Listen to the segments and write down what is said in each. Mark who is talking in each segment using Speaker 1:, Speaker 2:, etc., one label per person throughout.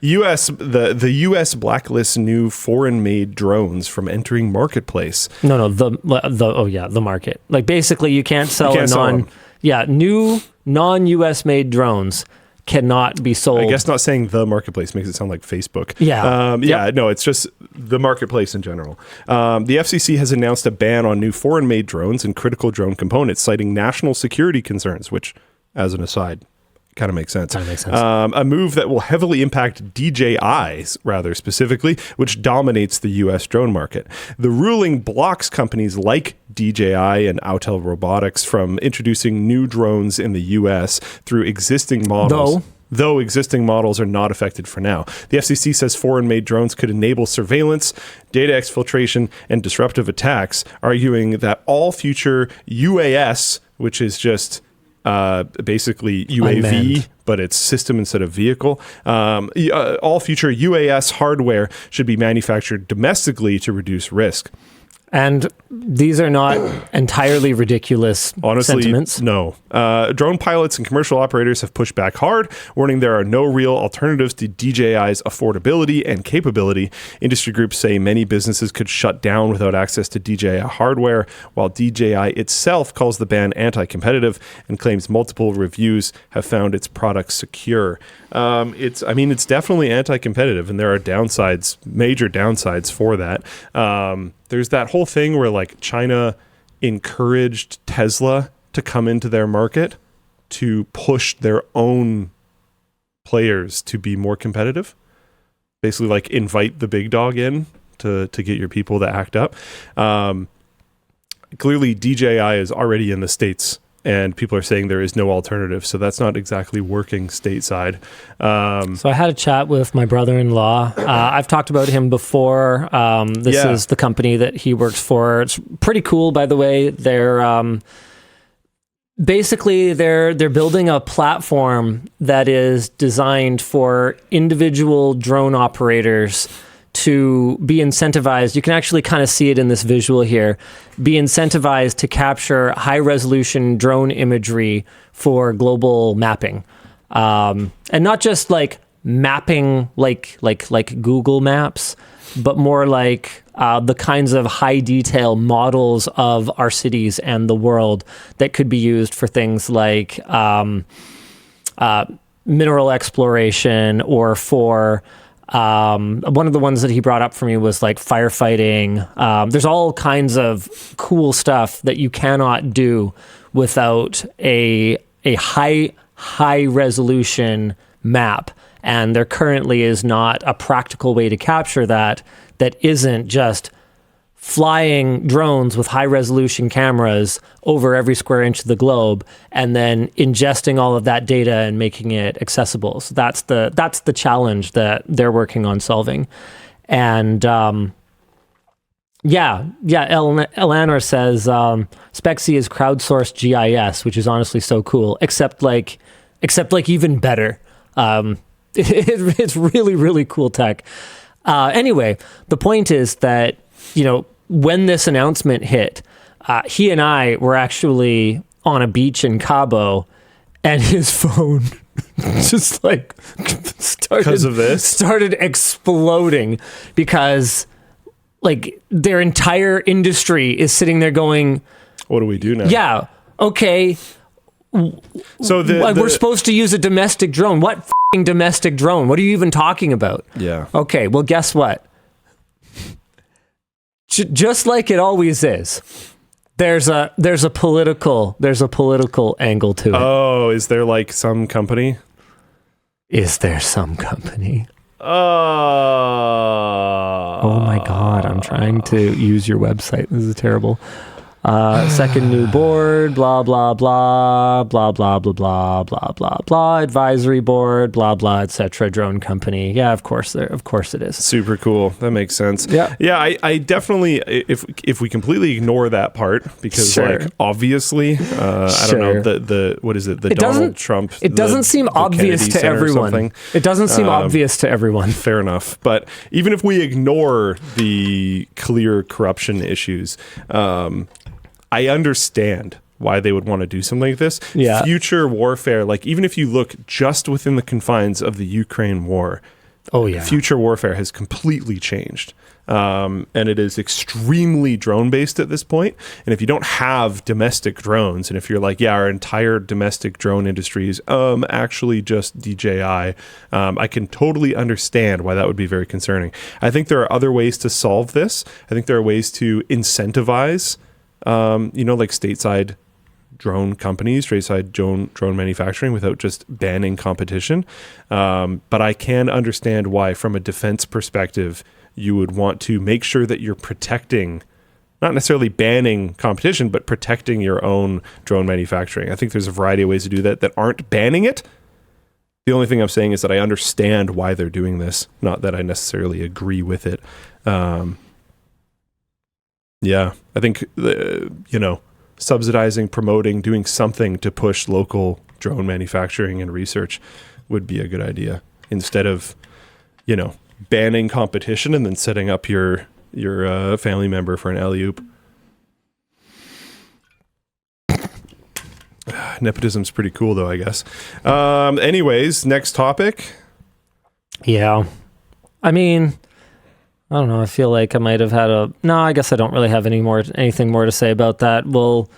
Speaker 1: The US blacklists new foreign-made drones from entering marketplace.
Speaker 2: The market. Like basically, you can't sell new non-US made drones cannot be sold.
Speaker 1: I guess not saying the marketplace makes it sound like Facebook.
Speaker 2: Yeah.
Speaker 1: No, it's just the marketplace in general. The FCC has announced a ban on new foreign-made drones and critical drone components, citing national security concerns, which, as an aside, kind of makes sense. A move that will heavily impact DJIs, rather specifically, which dominates the U.S. drone market. The ruling blocks companies like DJI and Autel Robotics from introducing new drones in the U.S. through existing models. Though existing models are not affected for now. The FCC says foreign-made drones could enable surveillance, data exfiltration, and disruptive attacks, arguing that all future UAS, which is just basically UAV, unmanned, but it's system instead of vehicle. All future UAS hardware should be manufactured domestically to reduce risk.
Speaker 2: And these are not entirely ridiculous sentiments.
Speaker 1: No. Drone pilots and commercial operators have pushed back hard, warning there are no real alternatives to DJI's affordability and capability. Industry groups say many businesses could shut down without access to DJI hardware, while DJI itself calls the ban anti-competitive and claims multiple reviews have found its products secure. It's definitely anti-competitive, and there are major downsides for that. There's that whole thing where like China encouraged Tesla to come into their market to push their own players to be more competitive. Basically like invite the big dog in to get your people to act up. Clearly DJI is already in the States, and people are saying there is no alternative. So that's not exactly working stateside.
Speaker 2: So I had a chat with my brother-in-law. I've talked about him before. This is the company that he works for. It's pretty cool, by the way. They're basically they're building a platform that is designed for individual drone operators to be incentivized. You can actually kind of see it in this visual here, be incentivized to capture high resolution drone imagery for global mapping. And not just like mapping like Google Maps, but more like the kinds of high detail models of our cities and the world that could be used for things like mineral exploration, or for one of the ones that he brought up for me was like firefighting. There's all kinds of cool stuff that you cannot do without a high resolution map. And there currently is not a practical way to capture that isn't just flying drones with high resolution cameras over every square inch of the globe and then ingesting all of that data and making it accessible. So that's the challenge that they're working on solving. And Elanor says Spexy is crowdsourced GIS, which is honestly so cool, except like even better. It's really, really cool tech. Anyway, the point is that, when this announcement hit, he and I were actually on a beach in Cabo, and his phone just like started exploding because like their entire industry is sitting there going,
Speaker 1: what do we do now?
Speaker 2: Yeah. Okay. So we're supposed to use a domestic drone. What f***ing domestic drone? What are you even talking about?
Speaker 1: Yeah.
Speaker 2: Okay. Well, guess what? Just like it always is, there's a political angle to it.
Speaker 1: Oh, is there like some company?
Speaker 2: Is there some company?
Speaker 1: Oh
Speaker 2: my God! I'm trying to use your website. This is terrible. Second new board, blah, blah, blah, blah, blah, blah, blah, blah, blah, blah, advisory board, blah, blah, etc. Drone company. Yeah, of course it is.
Speaker 1: Super cool. That makes sense.
Speaker 2: Yeah.
Speaker 1: Yeah, I definitely, if we completely ignore that part, because like obviously, I don't know, the what is it? The Donald Trump.
Speaker 2: It doesn't seem obvious to everyone. It doesn't seem obvious to everyone.
Speaker 1: Fair enough. But even if we ignore the clear corruption issues, I understand why they would want to do something like this.
Speaker 2: Yeah.
Speaker 1: Future warfare, like even if you look just within the confines of the Ukraine war,
Speaker 2: Oh yeah.
Speaker 1: Future warfare has completely changed. And it is extremely drone based at this point. And if you don't have domestic drones, and if you're like, yeah, our entire domestic drone industry is actually just DJI, I can totally understand why that would be very concerning. I think there are other ways to solve this. I think there are ways to incentivize, like stateside drone companies, stateside drone manufacturing without just banning competition. But I can understand why, from a defense perspective, you would want to make sure that you're protecting, not necessarily banning competition, but protecting your own drone manufacturing. I think there's a variety of ways to do that aren't banning it. The only thing I'm saying is that I understand why they're doing this, not that I necessarily agree with it. I think, subsidizing, promoting, doing something to push local drone manufacturing and research would be a good idea, instead of, banning competition and then setting up your family member for an alley-oop. Nepotism's pretty cool, though, I guess. Anyways, next topic.
Speaker 2: Yeah. I mean, I don't know. I feel like I might have had I guess I don't really have anything more to say about that. We'll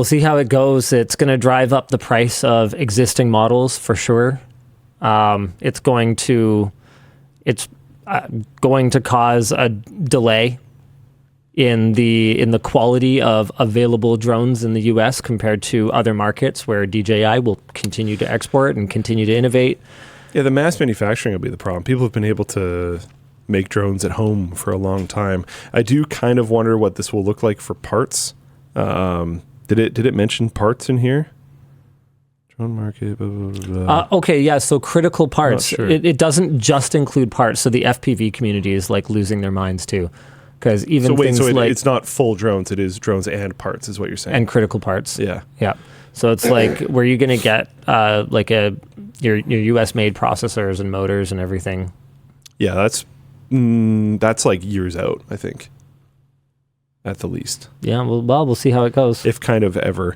Speaker 2: see how it goes. It's going to drive up the price of existing models for sure. It's going to cause a delay in the quality of available drones in the US compared to other markets where DJI will continue to export and continue to innovate.
Speaker 1: Yeah, the mass manufacturing will be the problem. People have been able to make drones at home for a long time. I do kind of wonder what this will look like for parts. Did it mention parts in here? Drone market, blah, blah, blah.
Speaker 2: Okay, yeah, so critical parts.
Speaker 1: Sure.
Speaker 2: It doesn't just include parts. So the FPV community is like losing their minds too. Because even
Speaker 1: it's not full drones, it is drones and parts is what you're saying.
Speaker 2: And critical parts.
Speaker 1: Yeah.
Speaker 2: Yeah. So it's like, where you going to get your US made processors and motors and everything?
Speaker 1: Yeah, that's like years out, I think, at the least.
Speaker 2: Yeah, well, we'll see how it goes.
Speaker 1: If kind of ever.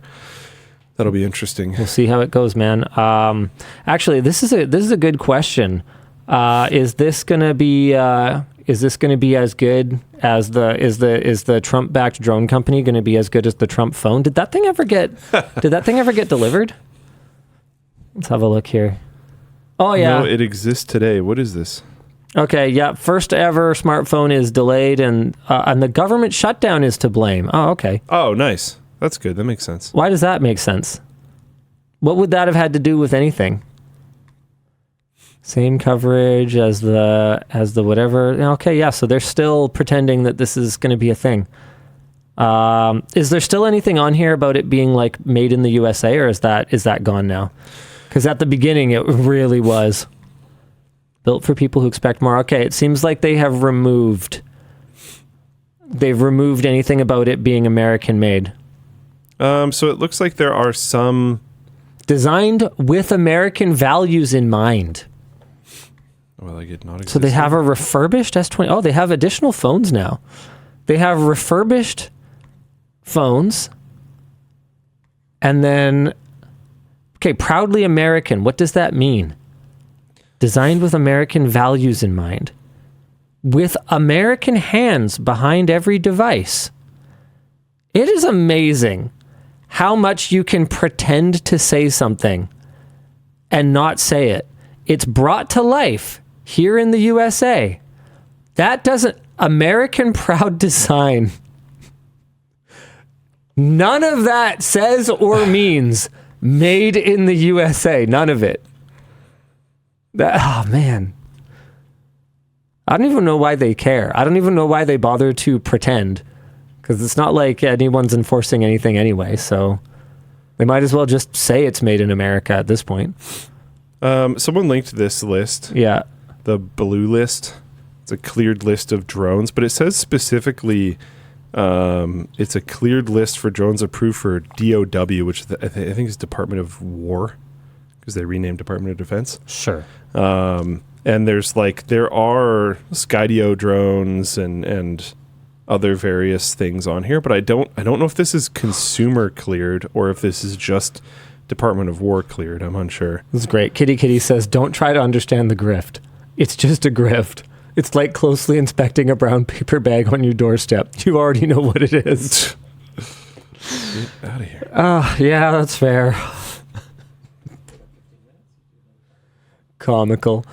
Speaker 1: That'll be interesting.
Speaker 2: We'll see how it goes, man. Actually, this is a good question. Is this gonna be as good as the Trump-backed drone company going to be as good as the Trump phone? Did that thing ever get delivered? Let's have a look here. Oh yeah,
Speaker 1: no, it exists today. What is this?
Speaker 2: Okay, yeah, first ever smartphone is delayed, and the government shutdown is to blame. Oh, okay.
Speaker 1: Oh, nice. That's good. That makes sense.
Speaker 2: Why does that make sense? What would that have had to do with anything? Same coverage as the whatever. Okay, yeah, so they're still pretending that this is going to be a thing. Is there still anything on here about it being like made in the USA, or is that gone now? Because at the beginning it really was built for people who expect more. Okay, it seems like they've removed anything about it being American made.
Speaker 1: So it looks like there are some
Speaker 2: designed with American values in mind.
Speaker 1: Well, like it not existing.
Speaker 2: So they have a refurbished S20. Oh, they have additional phones now. They have refurbished phones. And then, okay, proudly American. What does that mean? Designed with American values in mind. With American hands behind every device. It is amazing how much you can pretend to say something and not say it. It's brought to life here in the USA. That doesn't... American proud design. None of that says or means made in the USA. None of it. Oh, man. I don't even know why they care. I don't even know why they bother to pretend. Because it's not like anyone's enforcing anything anyway, so they might as well just say it's made in America at this point.
Speaker 1: Someone linked this list.
Speaker 2: Yeah.
Speaker 1: The blue list. It's a cleared list of drones, but it says specifically it's a cleared list for drones approved for DOW, which I think is Department of War, because they renamed Department of Defense.
Speaker 2: Sure.
Speaker 1: And there are Skydio drones and other various things on here, but I don't know if this is consumer cleared or if this is just Department of War cleared. I'm unsure.
Speaker 2: This is great. Kitty says, don't try to understand the grift. It's just a grift. It's like closely inspecting a brown paper bag on your doorstep. You already know what it is.
Speaker 1: Get out of here.
Speaker 2: Yeah, that's fair. Comical.